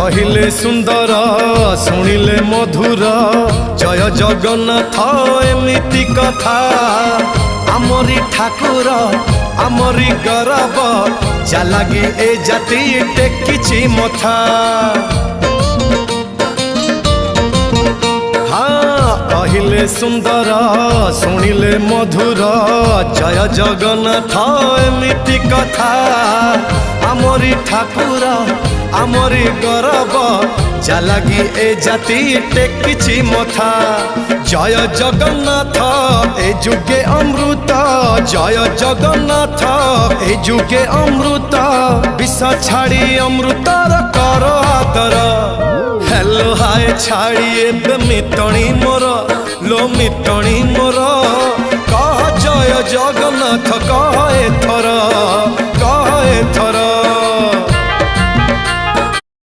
कहिले सुंदर शुणिले मधुर जय जगन्नाथ एमिति कथा आमरी ठाकुर आमरी गौरव जालागी ए जाति टेकिछि मथा। हाँ कहिले सुंदर शुणिले मधुर जय जगन्नाथ एमिति कथा आमरी ठाकुर आमरी गौरव जालागी ए जाति टेकिछि मथा। जय जगन्नाथ ए जुगे अमृत जय जगन्नाथ ए जुगे अमृत विष छाड़ी अमृतर कर आदर। हेलो हाय छाड़ी एबे मितणी मोर लो मितणी मोर कह जय जगन्नाथ कह एथर।